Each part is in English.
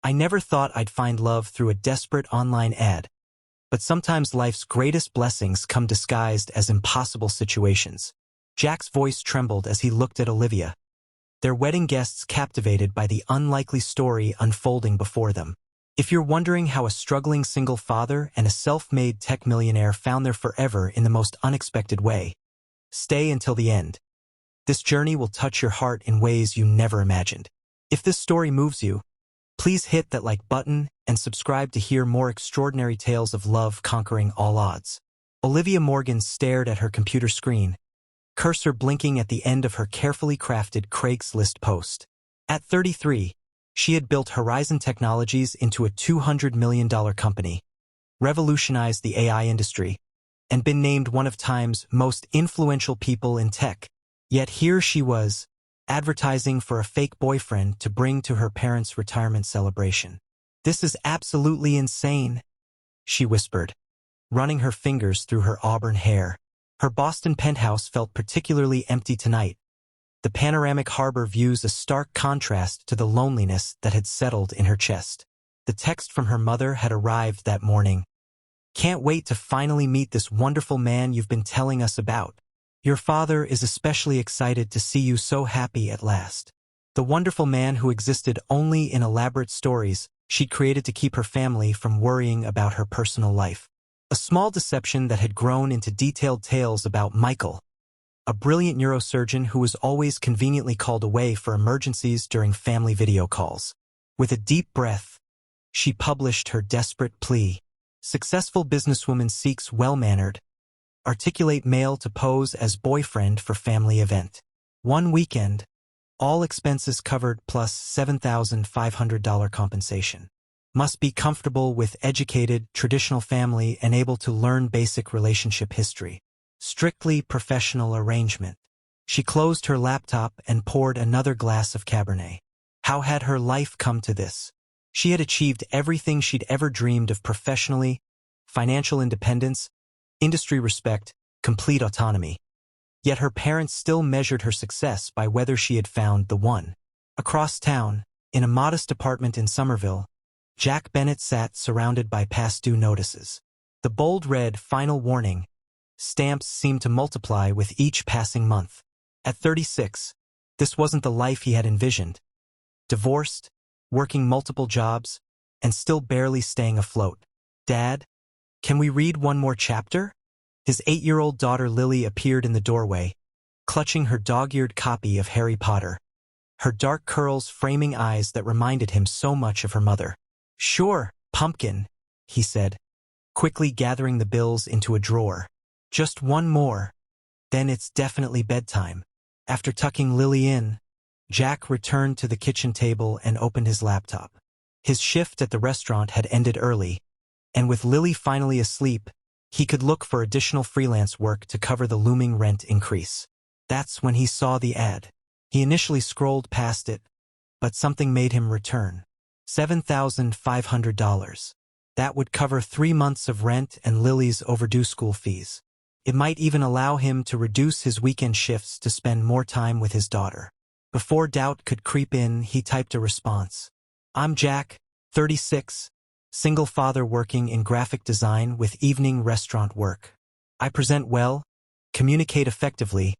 I never thought I'd find love through a desperate online ad, but sometimes life's greatest blessings come disguised as impossible situations. Jack's voice trembled as he looked at Olivia, their wedding guests captivated by the unlikely story unfolding before them. If you're wondering how a struggling single father and a self-made tech millionaire found their forever in the most unexpected way, stay until the end. This journey will touch your heart in ways you never imagined. If this story moves you, please hit that like button and subscribe to hear more extraordinary tales of love conquering all odds. Olivia Morgan stared at her computer screen, cursor blinking at the end of her carefully crafted Craigslist post. At 33, she had built Horizon Technologies into a $200 million company, revolutionized the AI industry, and been named one of Time's most influential people in tech. Yet here she was, advertising for a fake boyfriend to bring to her parents' retirement celebration. "This is absolutely insane," she whispered, running her fingers through her auburn hair. Her Boston penthouse felt particularly empty tonight. The panoramic harbor views a stark contrast to the loneliness that had settled in her chest. The text from her mother had arrived that morning. "Can't wait to finally meet this wonderful man you've been telling us about. Your father is especially excited to see you so happy at last." The wonderful man who existed only in elaborate stories she'd created to keep her family from worrying about her personal life. A small deception that had grown into detailed tales about Michael, a brilliant neurosurgeon who was always conveniently called away for emergencies during family video calls. With a deep breath, she published her desperate plea. Successful businesswoman seeks well-mannered, articulate male to pose as boyfriend for family event. One weekend, all expenses covered plus $7,500 compensation. Must be comfortable with educated, traditional family and able to learn basic relationship history. Strictly professional arrangement. She closed her laptop and poured another glass of Cabernet. How had her life come to this? She had achieved everything she'd ever dreamed of professionally: financial independence, industry respect, complete autonomy. Yet her parents still measured her success by whether she had found the one. Across town, in a modest apartment in Somerville, Jack Bennett sat surrounded by past due notices. The bold red "Final Warning" stamps seemed to multiply with each passing month. At 36, this wasn't the life he had envisioned. Divorced, working multiple jobs, and still barely staying afloat. "Dad, can we read one more chapter?" His 8-year-old daughter Lily appeared in the doorway, clutching her dog-eared copy of Harry Potter, her dark curls framing eyes that reminded him so much of her mother. "Sure, pumpkin," he said, quickly gathering the bills into a drawer. "Just one more, then it's definitely bedtime." After tucking Lily in, Jack returned to the kitchen table and opened his laptop. His shift at the restaurant had ended early, and with Lily finally asleep, he could look for additional freelance work to cover the looming rent increase. That's when he saw the ad. He initially scrolled past it, but something made him return. $7,500. That would cover 3 months of rent and Lily's overdue school fees. It might even allow him to reduce his weekend shifts to spend more time with his daughter. Before doubt could creep in, he typed a response. "I'm Jack, 36, single father working in graphic design with evening restaurant work. I present well, communicate effectively,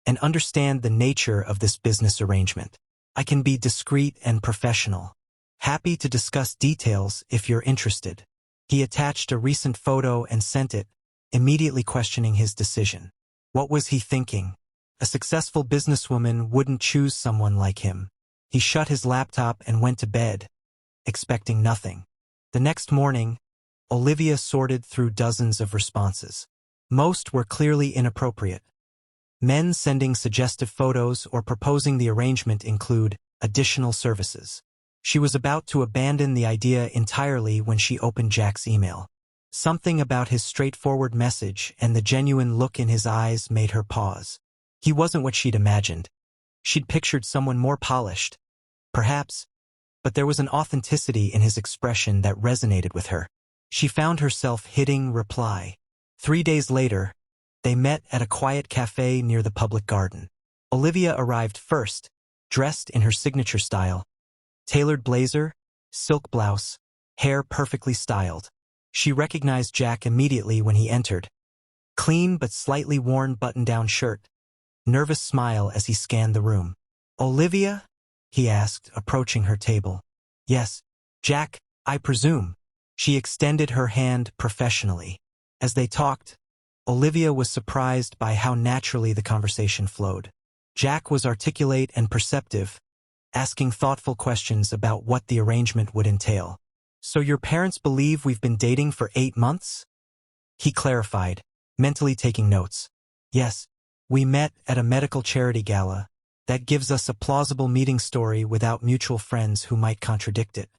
and understand the nature of this business arrangement. I can be discreet and professional. Happy to discuss details if you're interested." He attached a recent photo and sent it, immediately questioning his decision. What was he thinking? A successful businesswoman wouldn't choose someone like him. He shut his laptop and went to bed, expecting nothing. The next morning, Olivia sorted through dozens of responses. Most were clearly inappropriate. Men sending suggestive photos or proposing the arrangement include additional services. She was about to abandon the idea entirely when she opened Jack's email. Something about his straightforward message and the genuine look in his eyes made her pause. He wasn't what she'd imagined. She'd pictured someone more polished, perhaps, but there was an authenticity in his expression that resonated with her. She found herself hitting reply. 3 days later, they met at a quiet cafe near the public garden. Olivia arrived first, dressed in her signature style: tailored blazer, silk blouse, hair perfectly styled. She recognized Jack immediately when he entered. Clean but slightly worn button-down shirt. Nervous smile as he scanned the room. "Olivia?" he asked, approaching her table. "Yes, Jack, I presume." She extended her hand professionally. As they talked, Olivia was surprised by how naturally the conversation flowed. Jack was articulate and perceptive, asking thoughtful questions about what the arrangement would entail. "So your parents believe we've been dating for 8 months?" He clarified, mentally taking notes. "Yes, we met at a medical charity gala. That gives us a plausible meeting story without mutual friends who might contradict it.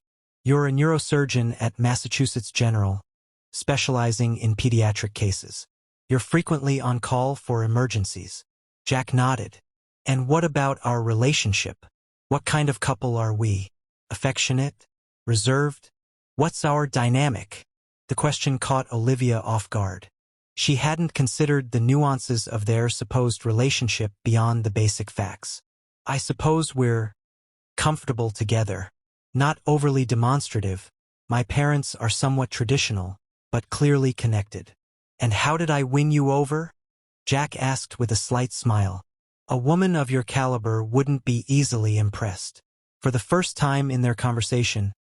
You're a neurosurgeon at Massachusetts General, specializing in pediatric cases. You're frequently on call for emergencies." Jack nodded. "And what about our relationship? What kind of couple are we? Affectionate? Reserved? What's our dynamic?" The question caught Olivia off guard. She hadn't considered the nuances of their supposed relationship beyond the basic facts. "I suppose we're comfortable together. Not overly demonstrative. My parents are somewhat traditional, but clearly connected." "And how did I win you over?" Jack asked with a slight smile. "A woman of your caliber wouldn't be easily impressed." For the first time in their conversation,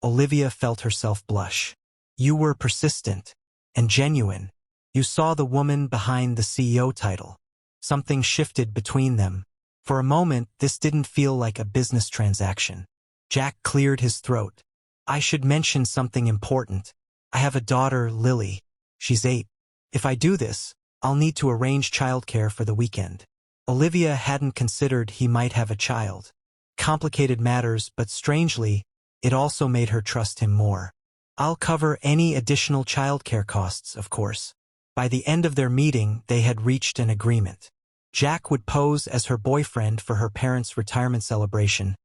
Olivia felt herself blush. "You were persistent and genuine. You saw the woman behind the CEO title." Something shifted between them. For a moment, this didn't feel like a business transaction. Jack cleared his throat. "I should mention something important. I have a daughter, Lily. She's 8. If I do this, I'll need to arrange childcare for the weekend." Olivia hadn't considered he might have a child. Complicated matters, but strangely, it also made her trust him more. "I'll cover any additional childcare costs, of course." By the end of their meeting, they had reached an agreement. Jack would pose as her boyfriend for her parents' retirement celebration,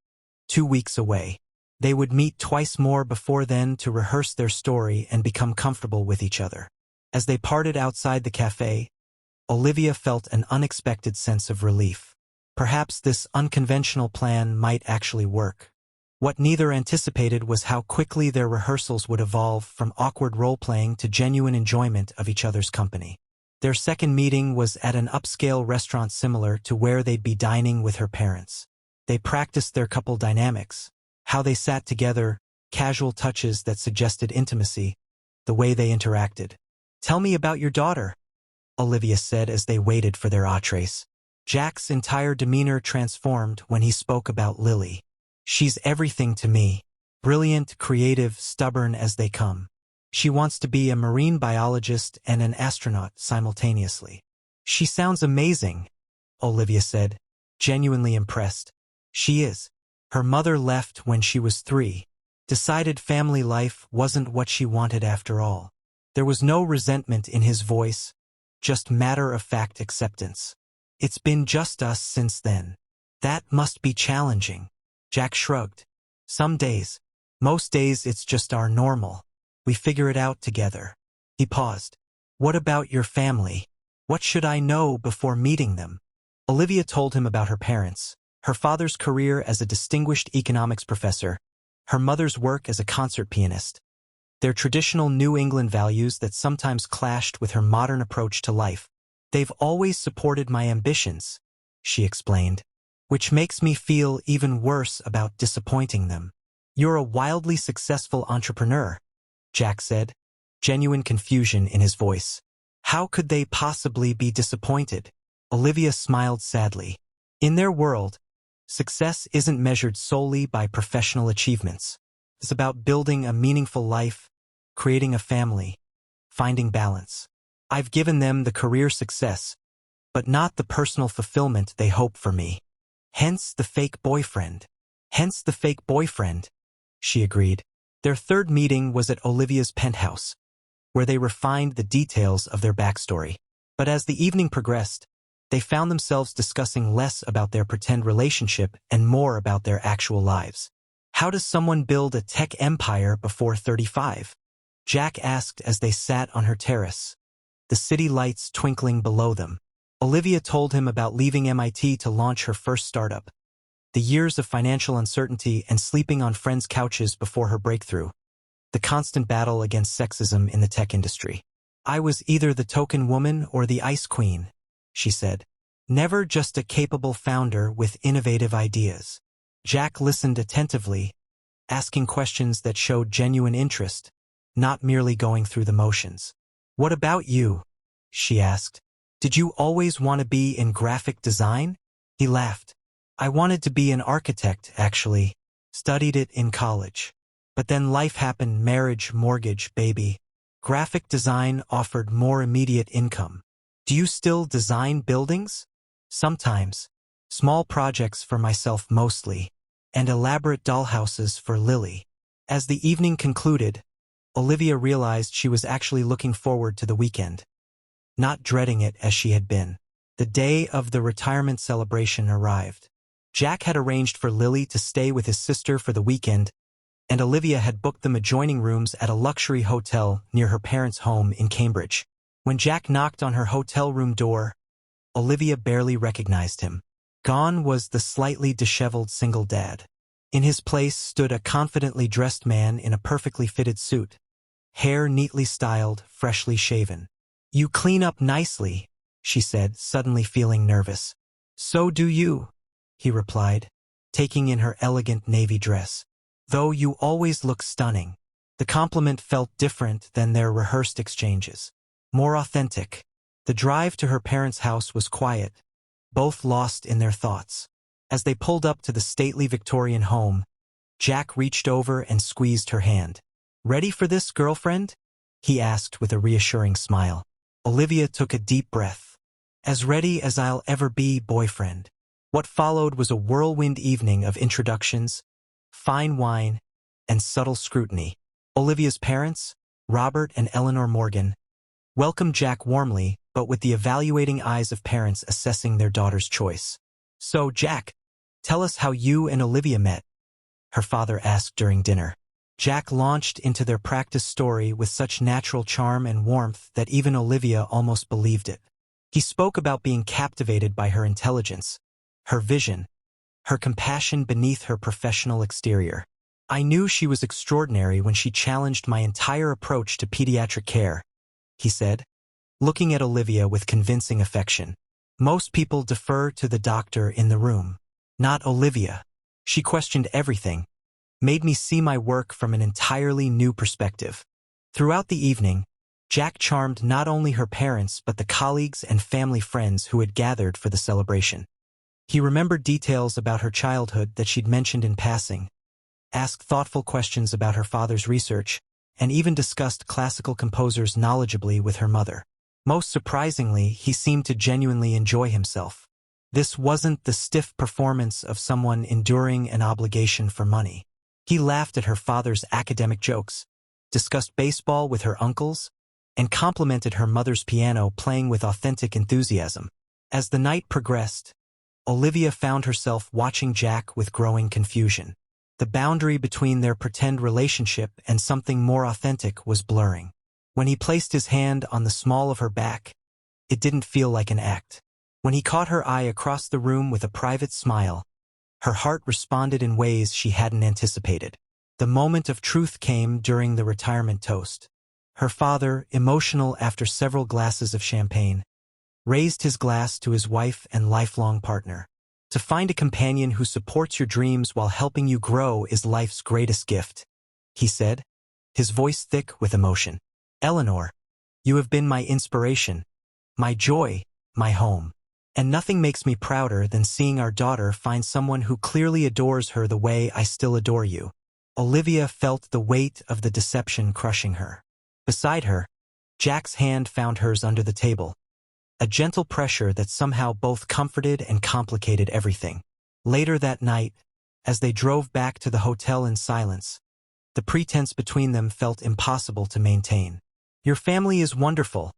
2 weeks away. They would meet twice more before then to rehearse their story and become comfortable with each other. As they parted outside the cafe, Olivia felt an unexpected sense of relief. Perhaps this unconventional plan might actually work. What neither anticipated was how quickly their rehearsals would evolve from awkward role-playing to genuine enjoyment of each other's company. Their second meeting was at an upscale restaurant similar to where they'd be dining with her parents. They practiced their couple dynamics, how they sat together, casual touches that suggested intimacy, the way they interacted. "Tell me about your daughter," Olivia said as they waited for their entrees. Jack's entire demeanor transformed when he spoke about Lily. "She's everything to me. Brilliant, creative, stubborn as they come. She wants to be a marine biologist and an astronaut simultaneously." "She sounds amazing," Olivia said, genuinely impressed. "She is. Her mother left when she was 3. Decided family life wasn't what she wanted after all." There was no resentment in his voice, just matter-of-fact acceptance. "It's been just us since then. That must be challenging." Jack shrugged. "Some days. Most days it's just our normal. We figure it out together." He paused. "What about your family? What should I know before meeting them?" Olivia told him about her parents, her father's career as a distinguished economics professor, her mother's work as a concert pianist, their traditional New England values that sometimes clashed with her modern approach to life. "They've always supported my ambitions," she explained, "which makes me feel even worse about disappointing them." "You're a wildly successful entrepreneur," Jack said, genuine confusion in his voice. "How could they possibly be disappointed?" Olivia smiled sadly. In their world, success isn't measured solely by professional achievements. It's about building a meaningful life, creating a family, finding balance. "I've given them the career success, but not the personal fulfillment they hope for me. Hence the fake boyfriend." "Hence the fake boyfriend," she agreed. Their third meeting was at Olivia's penthouse, where they refined the details of their backstory. But as the evening progressed, they found themselves discussing less about their pretend relationship and more about their actual lives. "How does someone build a tech empire before 35? Jack asked as they sat on her terrace, the city lights twinkling below them. Olivia told him about leaving MIT to launch her first startup, The years of financial uncertainty and sleeping on friends' couches before her breakthrough. The constant battle against sexism in the tech industry. I was either the token woman or the ice queen, she said. Never just a capable founder with innovative ideas. Jack listened attentively, asking questions that showed genuine interest, not merely going through the motions. What about you? She asked. Did you always want to be in graphic design? He laughed. I wanted to be an architect, actually. Studied it in college. But then life happened, marriage, mortgage, baby. Graphic design offered more immediate income. Do you still design buildings? Sometimes. Small projects for myself mostly. And elaborate dollhouses for Lily. As the evening concluded, Olivia realized she was actually looking forward to the weekend. Not dreading it as she had been. The day of the retirement celebration arrived. Jack had arranged for Lily to stay with his sister for the weekend, and Olivia had booked them adjoining rooms at a luxury hotel near her parents' home in Cambridge. When Jack knocked on her hotel room door, Olivia barely recognized him. Gone was the slightly disheveled single dad. In his place stood a confidently dressed man in a perfectly fitted suit, hair neatly styled, freshly shaven. You clean up nicely, she said, suddenly feeling nervous. So do you, he replied, taking in her elegant navy dress. Though you always look stunning. The compliment felt different than their rehearsed exchanges. More authentic. The drive to her parents' house was quiet, both lost in their thoughts. As they pulled up to the stately Victorian home, Jack reached over and squeezed her hand. Ready for this, girlfriend? He asked with a reassuring smile. Olivia took a deep breath. As ready as I'll ever be, boyfriend. What followed was a whirlwind evening of introductions, fine wine, and subtle scrutiny. Olivia's parents, Robert and Eleanor Morgan, welcomed Jack warmly, but with the evaluating eyes of parents assessing their daughter's choice. So, Jack, tell us how you and Olivia met, her father asked during dinner. Jack launched into their practice story with such natural charm and warmth that even Olivia almost believed it. He spoke about being captivated by her intelligence, her vision, her compassion beneath her professional exterior. I knew she was extraordinary when she challenged my entire approach to pediatric care, he said, looking at Olivia with convincing affection. Most people defer to the doctor in the room. Not Olivia. She questioned everything, made me see my work from an entirely new perspective. Throughout the evening, Jack charmed not only her parents but the colleagues and family friends who had gathered for the celebration. He remembered details about her childhood that she'd mentioned in passing, asked thoughtful questions about her father's research, and even discussed classical composers knowledgeably with her mother. Most surprisingly, he seemed to genuinely enjoy himself. This wasn't the stiff performance of someone enduring an obligation for money. He laughed at her father's academic jokes, discussed baseball with her uncles, and complimented her mother's piano playing with authentic enthusiasm. As the night progressed, Olivia found herself watching Jack with growing confusion. The boundary between their pretend relationship and something more authentic was blurring. When he placed his hand on the small of her back, it didn't feel like an act. When he caught her eye across the room with a private smile, her heart responded in ways she hadn't anticipated. The moment of truth came during the retirement toast. Her father, emotional after several glasses of champagne, raised his glass to his wife and lifelong partner. To find a companion who supports your dreams while helping you grow is life's greatest gift, he said, his voice thick with emotion. Eleanor, you have been my inspiration, my joy, my home. And nothing makes me prouder than seeing our daughter find someone who clearly adores her the way I still adore you. Olivia felt the weight of the deception crushing her. Beside her, Jack's hand found hers under the table, a gentle pressure that somehow both comforted and complicated everything. Later that night, as they drove back to the hotel in silence, the pretense between them felt impossible to maintain. Your family is wonderful,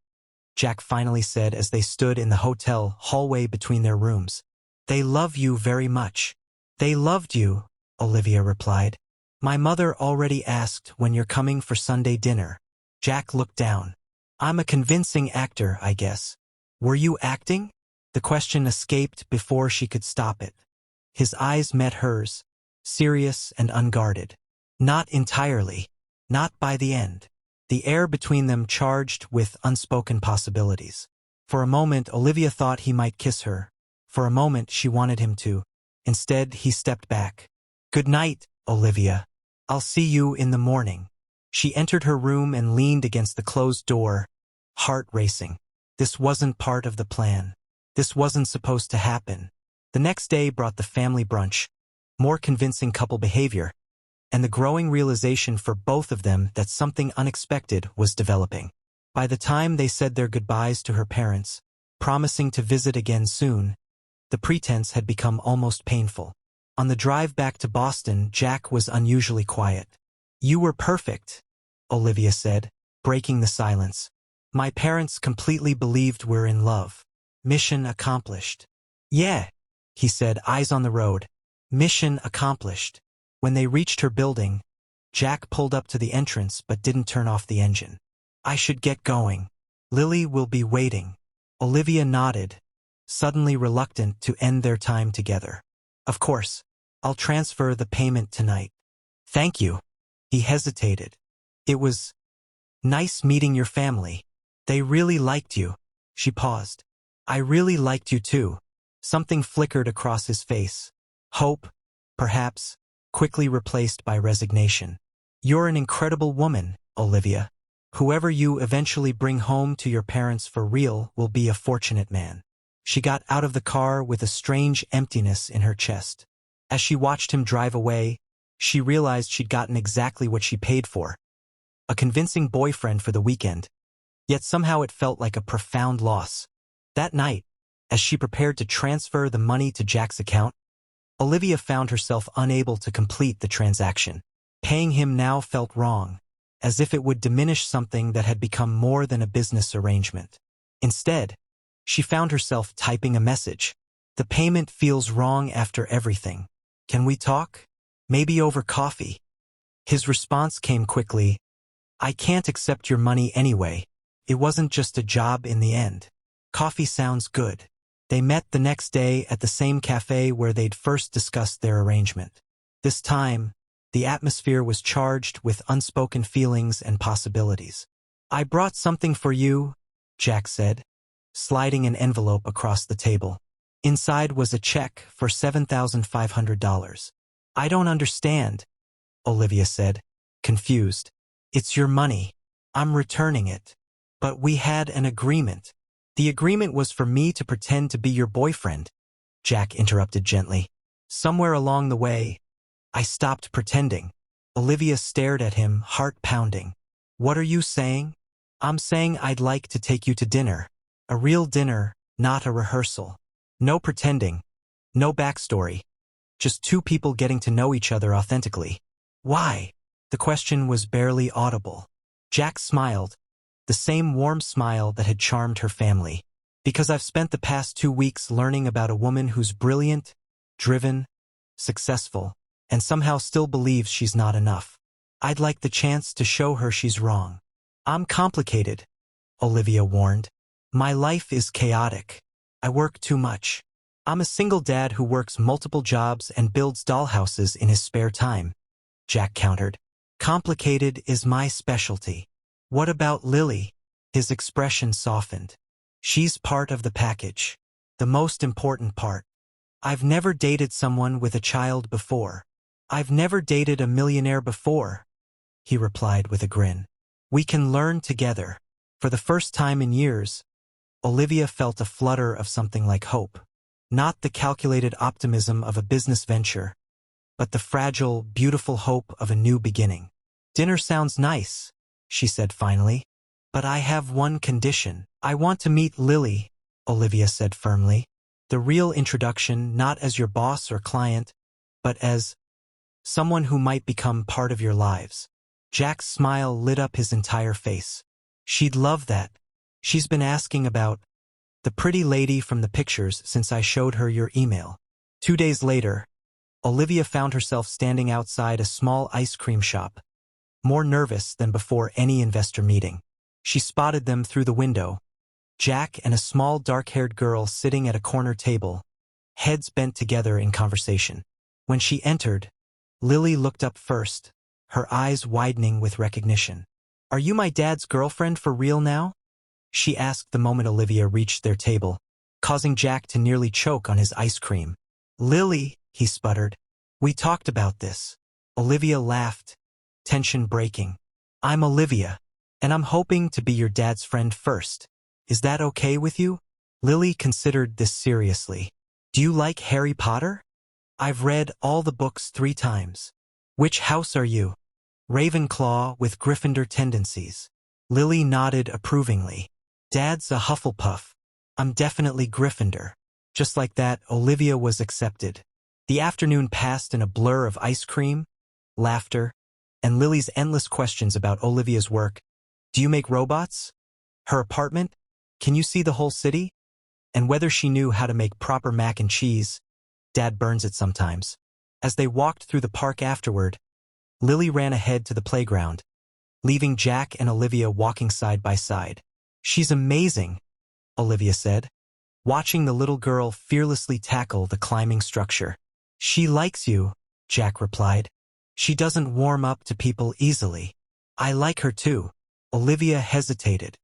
Jack finally said as they stood in the hotel hallway between their rooms. They love you very much. They loved you, Olivia replied. My mother already asked when you're coming for Sunday dinner. Jack looked down. I'm a convincing actor, I guess. Were you acting? The question escaped before she could stop it. His eyes met hers, serious and unguarded. Not entirely. Not by the end. The air between them charged with unspoken possibilities. For a moment, Olivia thought he might kiss her. For a moment, she wanted him to. Instead, he stepped back. "Good night, Olivia. I'll see you in the morning." She entered her room and leaned against the closed door, heart racing. This wasn't part of the plan. This wasn't supposed to happen. The next day brought the family brunch, more convincing couple behavior, and the growing realization for both of them that something unexpected was developing. By the time they said their goodbyes to her parents, promising to visit again soon, the pretense had become almost painful. On the drive back to Boston, Jack was unusually quiet. "You were perfect," Olivia said, breaking the silence. "My parents completely believed we're in love. Mission accomplished." "Yeah," he said, eyes on the road. "Mission accomplished." When they reached her building, Jack pulled up to the entrance but didn't turn off the engine. "I should get going. Lily will be waiting." Olivia nodded, suddenly reluctant to end their time together. "Of course, I'll transfer the payment tonight." "Thank you." He hesitated. "It was nice meeting your family. They really liked you." She paused. "I really liked you too." Something flickered across his face. Hope, perhaps, quickly replaced by resignation. "You're an incredible woman, Olivia. Whoever you eventually bring home to your parents for real will be a fortunate man." She got out of the car with a strange emptiness in her chest. As she watched him drive away, she realized she'd gotten exactly what she paid for. A convincing boyfriend for the weekend. Yet somehow it felt like a profound loss. That night, as she prepared to transfer the money to Jack's account, Olivia found herself unable to complete the transaction. Paying him now felt wrong, as if it would diminish something that had become more than a business arrangement. Instead, she found herself typing a message. "The payment feels wrong after everything. Can we talk? Maybe over coffee?" His response came quickly. "I can't accept your money anyway. It wasn't just a job in the end. Coffee sounds good." They met the next day at the same cafe where they'd first discussed their arrangement. This time, the atmosphere was charged with unspoken feelings and possibilities. "I brought something for you," Jack said, sliding an envelope across the table. Inside was a check for $7,500. "I don't understand," Olivia said, confused. "It's your money. I'm returning it." "But we had an agreement." "The agreement was for me to pretend to be your boyfriend," Jack interrupted gently. "Somewhere along the way, I stopped pretending." Olivia stared at him, heart pounding. "What are you saying?" "I'm saying I'd like to take you to dinner. A real dinner, not a rehearsal. No pretending. No backstory. Just two people getting to know each other authentically." "Why?" The question was barely audible. Jack smiled, the same warm smile that had charmed her family. "Because I've spent the past 2 weeks learning about a woman who's brilliant, driven, successful, and somehow still believes she's not enough. I'd like the chance to show her she's wrong." "I'm complicated," Olivia warned. "My life is chaotic. I work too much. I'm a single dad who works multiple jobs and builds dollhouses in his spare time," Jack countered. "Complicated is my specialty." "What about Lily?" His expression softened. "She's part of the package. The most important part. I've never dated someone with a child before. I've never dated a millionaire before," he replied with a grin. "We can learn together." For the first time in years, Olivia felt a flutter of something like hope. Not the calculated optimism of a business venture, but the fragile, beautiful hope of a new beginning. "Dinner sounds nice," she said finally. "But I have one condition. I want to meet Lily," Olivia said firmly. "The real introduction, not as your boss or client, but as someone who might become part of your lives." Jack's smile lit up his entire face. "She'd love that. She's been asking about the pretty lady from the pictures since I showed her your email." 2 days later, Olivia found herself standing outside a small ice cream shop, more nervous than before any investor meeting. She spotted them through the window, Jack and a small dark-haired girl sitting at a corner table, heads bent together in conversation. When she entered, Lily looked up first, her eyes widening with recognition. "Are you my dad's girlfriend for real now?" she asked the moment Olivia reached their table, causing Jack to nearly choke on his ice cream. "Lily," he sputtered. "We talked about this." Olivia laughed, tension breaking. "I'm Olivia, and I'm hoping to be your dad's friend first. Is that okay with you?" Lily considered this seriously. "Do you like Harry Potter?" "I've read all the books 3 times. "Which house are you?" "Ravenclaw with Gryffindor tendencies." Lily nodded approvingly. "Dad's a Hufflepuff. I'm definitely Gryffindor." Just like that, Olivia was accepted. The afternoon passed in a blur of ice cream, laughter, and Lily's endless questions about Olivia's work. "Do you make robots?" "Her apartment? Can you see the whole city?" And whether she knew how to make proper mac and cheese. Dad burns it sometimes. As they walked through the park afterward, Lily ran ahead to the playground, leaving Jack and Olivia walking side by side. "She's amazing," Olivia said, watching the little girl fearlessly tackle the climbing structure. "She likes you," Jack replied. "She doesn't warm up to people easily." "I like her too." Olivia hesitated.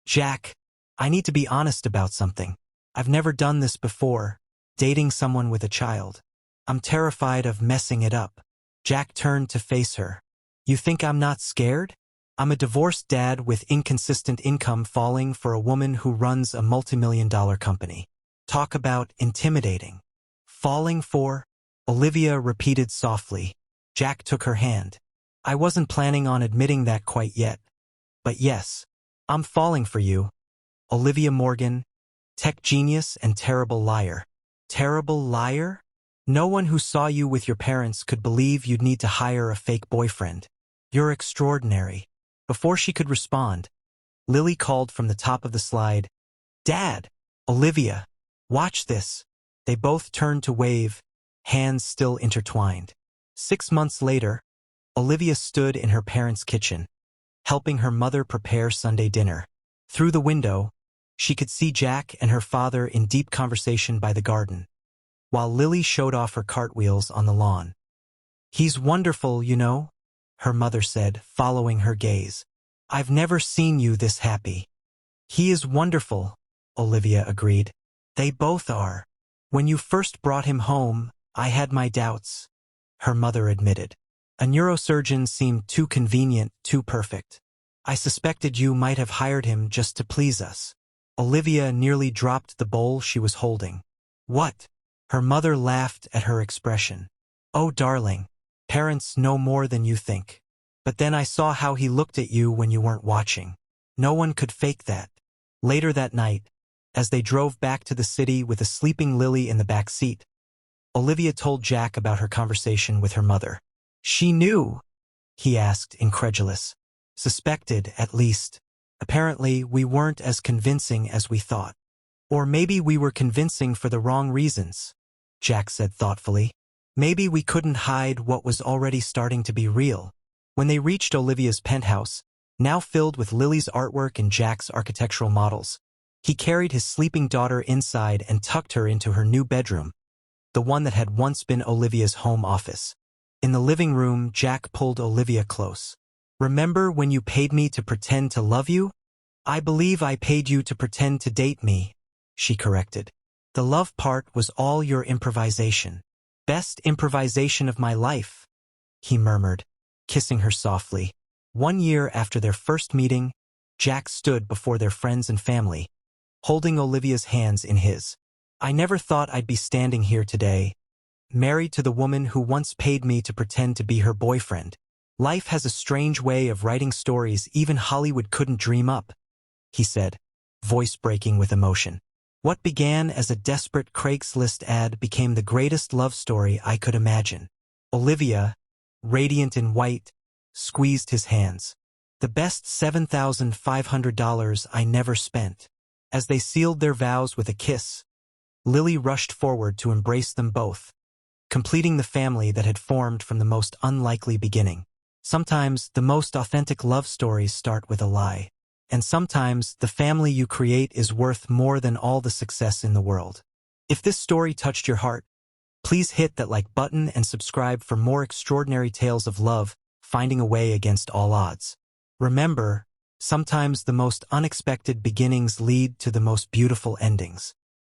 "Jack, I need to be honest about something. I've never done this before, dating someone with a child. I'm terrified of messing it up." Jack turned to face her. "You think I'm not scared? I'm a divorced dad with inconsistent income falling for a woman who runs a multimillion-dollar company. Talk about intimidating." "Falling for?" Olivia repeated softly. Jack took her hand. "I wasn't planning on admitting that quite yet. But yes, I'm falling for you. Olivia Morgan, tech genius and terrible liar." "Terrible liar?" "No one who saw you with your parents could believe you'd need to hire a fake boyfriend. You're extraordinary." Before she could respond, Lily called from the top of the slide, "Dad! Olivia! Watch this." They both turned to wave, hands still intertwined. 6 months later, Olivia stood in her parents' kitchen, helping her mother prepare Sunday dinner. Through the window, she could see Jack and her father in deep conversation by the garden, while Lily showed off her cartwheels on the lawn. "He's wonderful, you know," her mother said, following her gaze. "I've never seen you this happy." "He is wonderful," Olivia agreed. "They both are. When you first brought him home, I had my doubts," her mother admitted. "A neurosurgeon seemed too convenient, too perfect. I suspected you might have hired him just to please us." Olivia nearly dropped the bowl she was holding. "What?" Her mother laughed at her expression. "Oh, darling, parents know more than you think. But then I saw how he looked at you when you weren't watching. No one could fake that." Later that night, as they drove back to the city with a sleeping Lily in the back seat, Olivia told Jack about her conversation with her mother. "She knew?" he asked, incredulous. "Suspected, at least. Apparently, we weren't as convincing as we thought. Or maybe we were convincing for the wrong reasons," Jack said thoughtfully. "Maybe we couldn't hide what was already starting to be real." When they reached Olivia's penthouse, now filled with Lily's artwork and Jack's architectural models, he carried his sleeping daughter inside and tucked her into her new bedroom, the one that had once been Olivia's home office. In the living room, Jack pulled Olivia close. "Remember when you paid me to pretend to love you?" "I believe I paid you to pretend to date me," she corrected. "The love part was all your improvisation." "Best improvisation of my life," he murmured, kissing her softly. 1 year after their first meeting, Jack stood before their friends and family, holding Olivia's hands in his. "I never thought I'd be standing here today, married to the woman who once paid me to pretend to be her boyfriend. Life has a strange way of writing stories even Hollywood couldn't dream up," he said, voice breaking with emotion. "What began as a desperate Craigslist ad became the greatest love story I could imagine." Olivia, radiant in white, squeezed his hands. "The best $7,500 I never spent." As they sealed their vows with a kiss, Lily rushed forward to embrace them both, completing the family that had formed from the most unlikely beginning. Sometimes the most authentic love stories start with a lie. And sometimes the family you create is worth more than all the success in the world. If this story touched your heart, please hit that like button and subscribe for more extraordinary tales of love, finding a way against all odds. Remember, sometimes the most unexpected beginnings lead to the most beautiful endings.